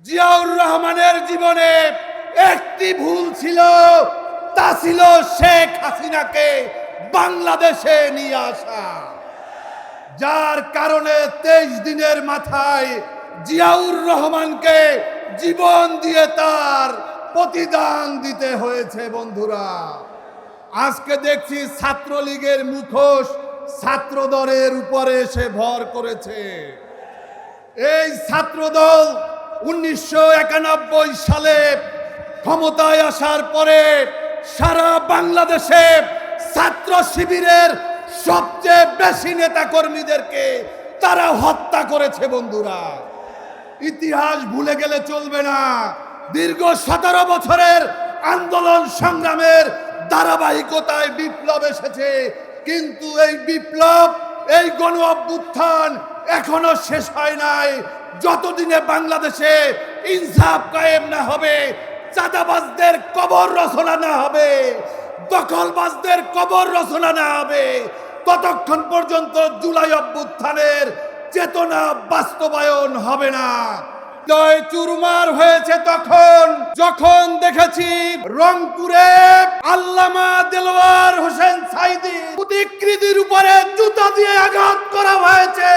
জিয়াউর রহমানের জীবনে একটি ভুল ছিল, তা ছিল শেখ হাসিনাকে বাংলাদেশে নিয়ে আসা, যার কারণে 23 দিনের মাথায় জিয়াউর রহমানকে জীবন দিয়ে তার প্রতিদান দিতে হয়েছে। বন্ধুরা, আজকে দেখছি ছাত্রলীগের মুখোশ ছাত্রদলের উপরে এসে ভর করেছে। এই ছাত্রদল 1991 সালে ক্ষমতায় আসার পরে সারা বাংলাদেশে ছাত্র শিবিরের সবচেয়ে বেশি নেতা কর্মীদেরকে তারা হত্যা করেছে। বন্ধুরা, ইতিহাস ভুলে গেলে চলবে না। দীর্ঘ 17 বছরের আন্দোলন সংগ্রামের ধারাবাহিকতায় বিপ্লব এসেছে, কিন্তু এই বিপ্লব, এই গণ অভ্যুত্থান এখনো শেষ হয় নাই। যতদিনে বাংলাদেশে ইনসাফ কায়েম না হবে, চাঁদাবাজদের কবর রচনা না হবে, দখলবাজদের কবর রচনা না হবে, ততক্ষণ পর্যন্ত জুলাই অভ্যুত্থানের চেতনা বাস্তবায়ন হবে না। জয় চুরমার হয়েছে তখন যখন দেখেছি রংপুরে আল্লামা দেলোয়ার হোসেন সাঈদী প্রতিকৃতির উপরে জুতা দিয়ে আঘাত করা হয়েছে,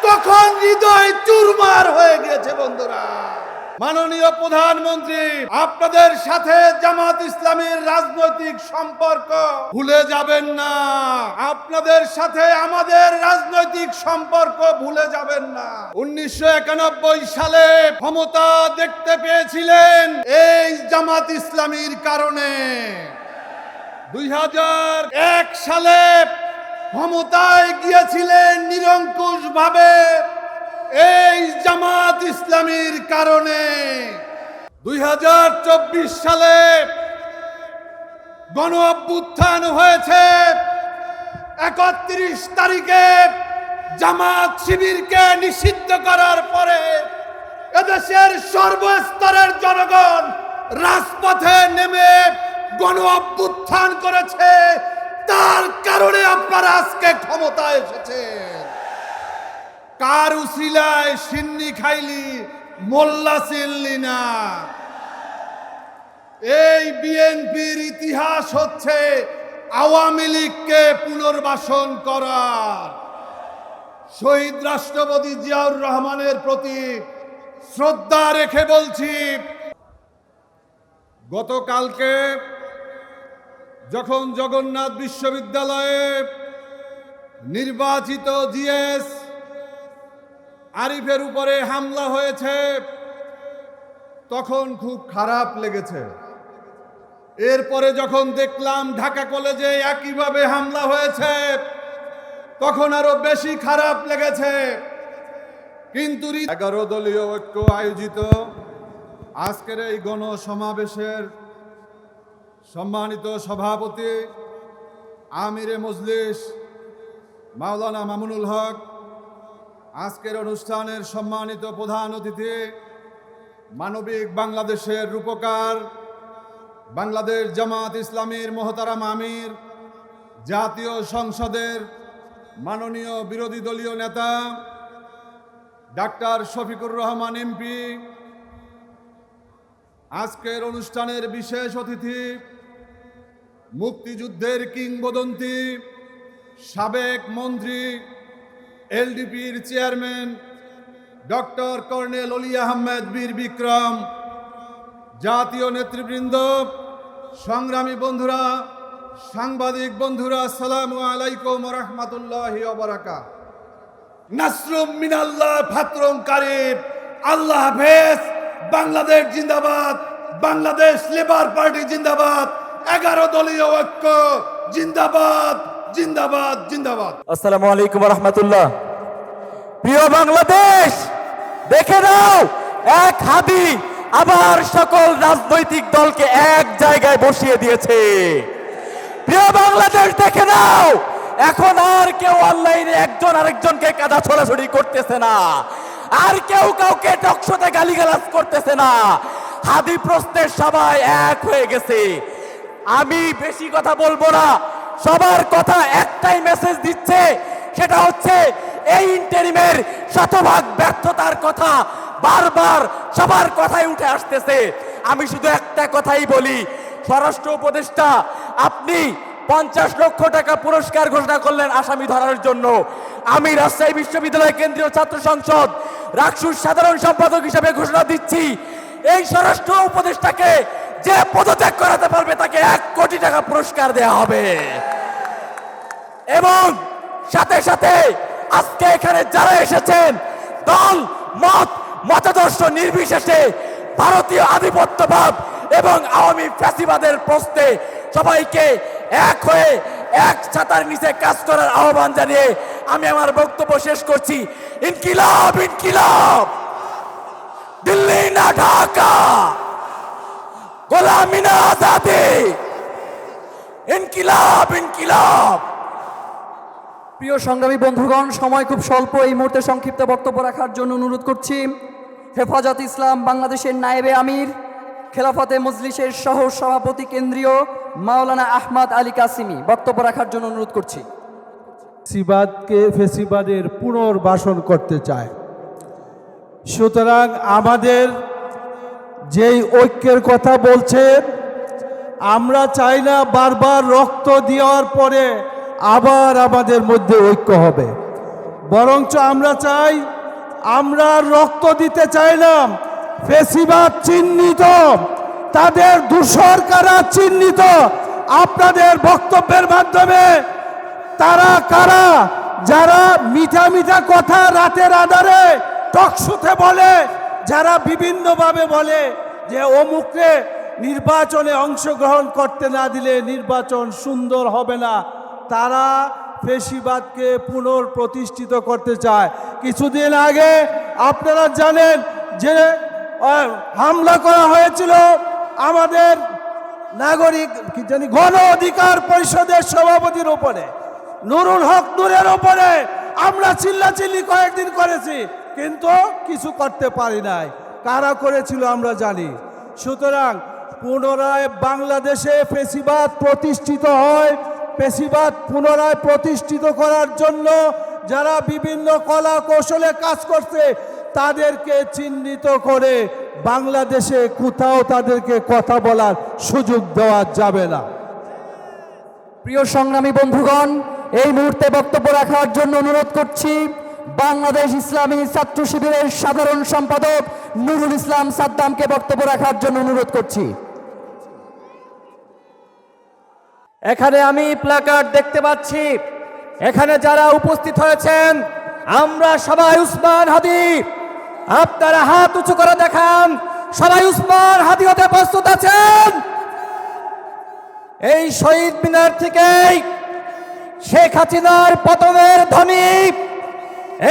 তখন হৃদয় চুরমার হয়ে গেছে। বন্ধুরা, মাননীয় প্রধানমন্ত্রী, আপনাদের সাথে জামাত ইসলামীর রাজনৈতিক সম্পর্ক ভুলে যাবেন না। আপনাদের সাথে আমাদের রাজনৈতিক সম্পর্ক ভুলে যাবেন না। 1991 সালে ক্ষমতা দেখতে পেয়েছিলেন এই জামাত ইসলামীর কারণে। 2001 সালে ক্ষমতায় গিয়েছিলেন নিরঙ্কুশ ভাবে এই জামাত ইসলামীর কারণে। 2024 সালে গণ অভ্যুত্থান হয়েছে। 31 তারিখে জামাত শিবিরকে নিষিদ্ধ করার পরে এদেশের সর্বস্তরের জনগণ রাজপথে নেমে গণ অভ্যুত্থান করেছে। তার কারণে আপনারা আজকে ক্ষমতায় এসেছেন। কার উসিলায় সিন্নি খাইলি মোল্লা চিনলি না। এই বিএনপির ইতিহাস হচ্ছে আওয়ামী লীগকে পুনর্বাসন করার। শহীদ রাষ্ট্রপতি জিয়াউর রহমানের প্রতি শ্রদ্ধা রেখে বলছি, গতকালকে যখন জগন্নাথ বিশ্ববিদ্যালয়ে নির্বাচিত জিএস আরিফের উপরে হামলা হয়েছে, তখন খুব খারাপ লেগেছে। এরপরে যখন দেখলাম ঢাকা কলেজে একইভাবে হামলা হয়েছে, তখন আরো বেশি খারাপ লেগেছে। কিন্তু 11 দলীয় ঐক্য আয়োজিত আজকের এই গণসমাবেশের সম্মানিত সভাপতি আমিরে মজলিস মাওলানা মামুনুল হক, আজকের অনুষ্ঠানের সম্মানিত প্রধান অতিথি, মানবিক বাংলাদেশের রূপকার, বাংলাদেশ জামাত ইসলামীর মোহতারাম আমির, জাতীয় সংসদের মাননীয় বিরোধী দলীয় নেতা ডাক্তার শফিকুর রহমান এমপি, আজকের অনুষ্ঠানের বিশেষ অতিথি মুক্তিযুদ্ধের কিংবদন্তি সাবেক মন্ত্রী এলডিপির চেয়ারম্যান ডক্টর কর্নেল অলি আহমেদ বীর বিক্রম, জাতীয় নেতৃবৃন্দ, সংগ্রামী বন্ধুরা, সাংবাদিক বন্ধুরা, আসসালামু আলাইকুম ওয়া রাহমাতুল্লাহি ওয়া বারাকাতুহু। নাসরুম মিনাল্লাহ ফাতরুম কারীব। আল্লাহ হাফেজ। বাংলাদেশ জিন্দাবাদ। বাংলাদেশ লেবার পার্টি জিন্দাবাদ। 11 দলীয় ঐক্য জিন্দাবাদ, জিন্দাবাদ, জিন্দাবাদ। আসসালামু আলাইকুম ওয়া রাহমাতুল্লাহ। প্রিয় বাংলাদেশ, দেখে নাও, এক হাদি আবার সকল রাজনৈতিক দলকে এক জায়গায় বসিয়ে দিয়েছে। প্রিয় বাংলাদেশ, দেখে নাও, এখন আর কেউ অনলাইনে একজন আরেকজনকে কাদা ছোড়াছুড়ি করতেছে না, আর কেউ কাউকে টকশোতে গালিগালাজ করতেছে না। হাদি প্রশ্নের সবাই এক হয়ে গেছে। আমি বেশি কথা বলবো না, সবার কথা একটাই মেসেজ দিচ্ছে, সেটা হচ্ছে এই ইন্টারিমের শতভাগ ব্যর্থতার কথা বারবার সবার কথাই উঠে আসতেছে। আমি শুধু একটা কথাই বলি, স্বরাষ্ট্র উপদেষ্টা আপনি 50 লক্ষ টাকা পুরস্কার ঘোষণা করলেন আসামি ধরার জন্য। আমি রাজশাহী বিশ্ববিদ্যালয় কেন্দ্রীয় ছাত্র সংসদ রাকসুর সাধারণ সম্পাদক হিসেবে ঘোষণা দিচ্ছি, এই স্বরাষ্ট্র উপদেষ্টাকে যে পদত্যাগ করাতে পারবে তাকে 1 কোটি টাকা পুরস্কার দেওয়া হবে। এবং সাথে সাথে আজকে এখানে যারা এসেছেন, দল মত মতাদর্শ নির্বিশেষে ভারতীয় আধিপত্যবাদ এবং আওয়ামী ফ্যাসিবাদের প্রশ্নে সবাইকে এক হয়ে এক ছাতার নিচে কাজ করার আহ্বান জানিয়ে আমি আমার বক্তব্য শেষ করছি। ইনকিলাব ইনকিলাব, দিল্লি না ঢাকা, গোলামি না আজাদি, ইনকিলাব ইনকিলাব। প্রিয় সংগ্রামী বন্ধুগণ, সময় খুব স্বল্প, এই মুহূর্তে সংক্ষিপ্ত বক্তব্য রাখার জন্য অনুরোধ করছি হেফাজত ইসলাম বাংলাদেশের নায়েবে আমির, খেলাফতে মজলিসের সহ সভাপতি কেন্দ্রীয় মাওলানা আহমদ আলী কাসিমি বক্তব্য রাখার জন্য অনুরোধ করছি। ফেসিবাদের পুনর্বাসন করতে চায়। সুতরাং আমাদের যেই ঐক্যের কথা বলছেন, আমরা চাই না বারবার রক্ত দেওয়ার পরে আবার আমাদের মধ্যে ঐক্য হবে, বরঞ্চ আমরা চাই, আমরা রক্ত দিতে চাইলাম ফেসিবাদ চিহ্নিত, তাদের দূষর কারা চিহ্নিত, আপনাদের বক্তব্যের মাধ্যমে তারা কারা যারা মিঠা মিঠা কথা রাতের আধারে টকশোতে বলে, যারা বিভিন্নভাবে বলে যে অমুকরে নির্বাচনে অংশগ্রহণ করতে না দিলে নির্বাচন সুন্দর হবে না, তারা ফেসিবাদকে পুনঃপ্রতিষ্ঠিত করতে চায়। কিছুদিন আগে আপনারা জানেন যে হামলা করা হয়েছিল আমাদের নাগরিক গণ অধিকার পরিষদের সভাপতির উপরে, নুরুল হক নূরের উপরে। আমরা চিল্লাচিল্লি কয়েকদিন করেছি, কিন্তু কিছু করতে পারি নাই। কারা করেছিল আমরা জানি। সুতরাং পুনরায় বাংলাদেশে ফেসিবাদ প্রতিষ্ঠিত হয়, ফেসিবাদ পুনরায় প্রতিষ্ঠিত করার জন্য যারা বিভিন্ন কলা কৌশলে কাজ করছে তাদেরকে চিহ্নিত করে বাংলাদেশে কোথাও তাদেরকে কথা বলার সুযোগ দেওয়া যাবে না। প্রিয় সংগ্রামী বন্ধুগণ, এই মুহূর্তে বক্তব্য রাখার জন্য অনুরোধ করছি বাংলাদেশ ইসলামী ছাত্র শিবিরের সাধারণ সম্পাদক নুরুল ইসলাম সাদ্দামকে বক্তব্য রাখার জন্য অনুরোধ করছি। এখানে আমি প্ল্যাকার্ড দেখতে পাচ্ছি, এখানে যারা উপস্থিত হয়েছেন আমরা সবাই উসমান হাদি। আপনারা হাত উঁচু করে দেখান, সবাই উসমান হাদি হতে প্রস্তুত আছেন? এই শহীদ মিনার থেকেই শেখ হাসিনার পতনের ধ্বনি,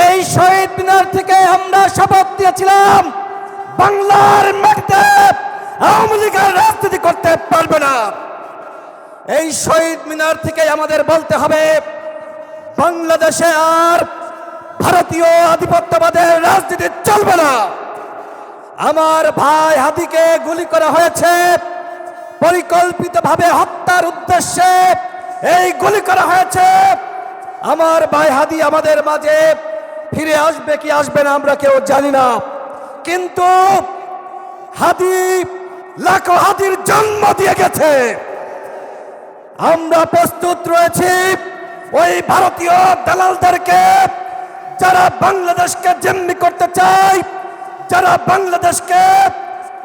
এই শহীদ মিনার থেকে আমরা শপথ দিয়েছিলাম বাংলার মাটিতে আওয়ামী লীগের রাজনীতি করতে পারবে না। এই শহীদ মিনার থেকে আমাদের বলতে হবে বাংলাদেশে আর ভারতীয় আধিপত্যবাদের রাজনীতি চলবে না। আমার ভাই হাদিকে গুলি করা হয়েছে, পরিকল্পিতভাবে হত্যার উদ্দেশ্যে এই গুলি করা হয়েছে। আমার ভাই হাদি আমাদের মাঝে ফিরে আসবে কি আসবে না আমরা কেউ জানি না, কিন্তু হাদি লাখো হাদির জন্ম দিয়ে গেছে। আমরা প্রস্তুত রয়েছি ওই ভারতীয় দালালদেরকে, যারা বাংলাদেশকে জিম্মি করতে চায়, যারা বাংলাদেশকে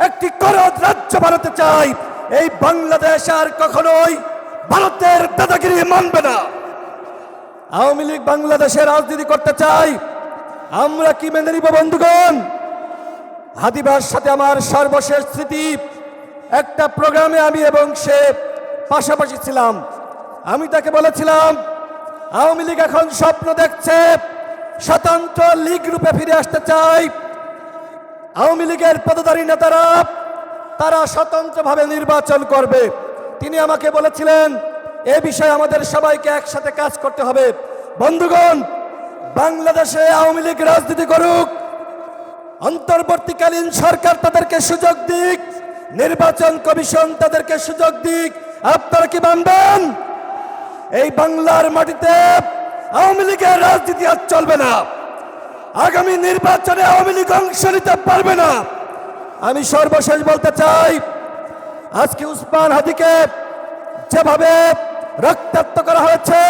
একটি করদ রাজ্য বানাতে চায়। এই বাংলাদেশ আর কখনোই ভারতের দাদাগিরি মানবে না। আওয়ামী লীগ বাংলাদেশে রাজনীতি করতে চায়, আমরা কি মেনে নিব বন্ধুগণ? হাদিবার সাথে আমার সর্বশেষ স্মৃতি, একটা প্রোগ্রামে আমি এবং সে পাশাপাশি ছিলাম। আমি তাকে বলেছিলাম আওয়ামী লীগ এখন স্বপ্ন দেখছে স্বতন্ত্র লীগ রূপে ফিরে আসতে চায়। আওয়ামী লীগের পদধারী নেতারা তারা স্বতন্ত্রভাবে নির্বাচন করবে। তিনি আমাকে বলেছিলেন এ বিষয়ে আমাদের সবাইকে একসাথে কাজ করতে হবে। বন্ধুগণ, বাংলাদেশে আওয়ামী লীগ রাজনীতি করুক, অন্তর্বর্তীকালীন সরকার তাদেরকে সুযোগ দিক, নির্বাচন কমিশন তাদেরকে সুযোগ দিক। আপনারা কি মানবেন? এই বাংলার মাটিতে আওয়ামী লীগের রাজনীতি আর চলবে না। আগামী নির্বাচনে আওয়ামী লীগ অংশ নিতে পারবে না। আমি সর্বশেষ বলতে চাই, আজকে উসমান হাদিকে যেভাবে রক্তাক্ত করা হয়েছে,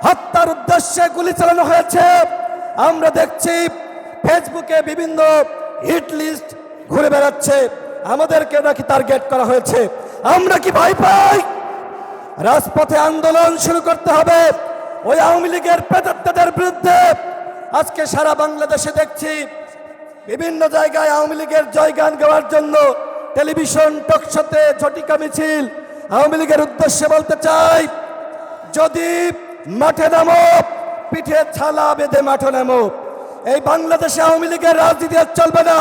হত্যার উদ্দেশ্যে গুলি চালানো হয়েছে, আমরা দেখছি ফেসবুকে বিভিন্ন হিট লিস্ট ঘুরে বেড়াচ্ছে, আমাদেরকে নাকি টার্গেট করা হয়েছে। আমরা কি ভয় পাই? রাজপথে আন্দোলন শুরু করতে হবে ওই আওয়ামী লীগের প্রেতাত্মাদের বিরুদ্ধে। আজকে সারা বাংলাদেশে দেখছি বিভিন্ন জায়গায় আওয়ামী লীগের জয়গান গাওয়ার জন্য টেলিভিশন টকশোতে ঝটিকা মিছিল। আওয়ামী লীগের উদ্দেশ্যে বলতে চাই, যদি মাঠে নামো, পিঠে ছালা বেঁধে মাঠে নামো। এই বাংলাদেশে আওয়ামী লীগের রাজনীতি আর চলবে না,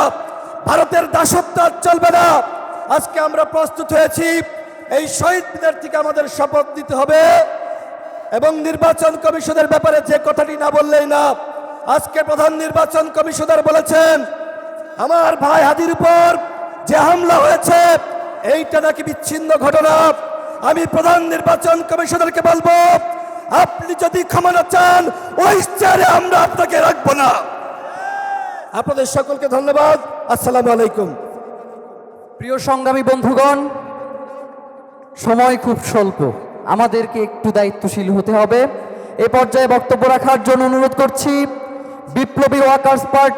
ভারতের দাসত্ব আর চলবে না। আজকে আমরা প্রস্তুত হয়েছি, এই শহীদদের থেকে আমাদের শপথ নিতে হবে এবং নির্বাচন কমিশনের ব্যাপারে যে কথাটি না বললেই না। আজকে প্রধান নির্বাচন কমিশনার বলেছেন, আমার ভাই হাদির উপর যে হামলা হয়েছে এইটা নাকি বিচ্ছিন্ন ঘটনা। আমি প্রধান নির্বাচন কমিশনারকে বলবো, আপনি যদি ক্ষমা না চান ওই চেয়ারে আমরা আপনাকে রাখবো না। আপনাদের সকলকে ধন্যবাদ। আসসালামু আলাইকুম। প্রিয় সংগ্রামী বন্ধুগণ, সময় খুব স্বল্প, আমাদেরকে একটু দায়িত্বশীল হতে হবে। এ পর্যায়ে বক্তব্য রাখার জন্য অনুরোধ করছি বিপ্লবী ওয়ার্কার্স পার্টি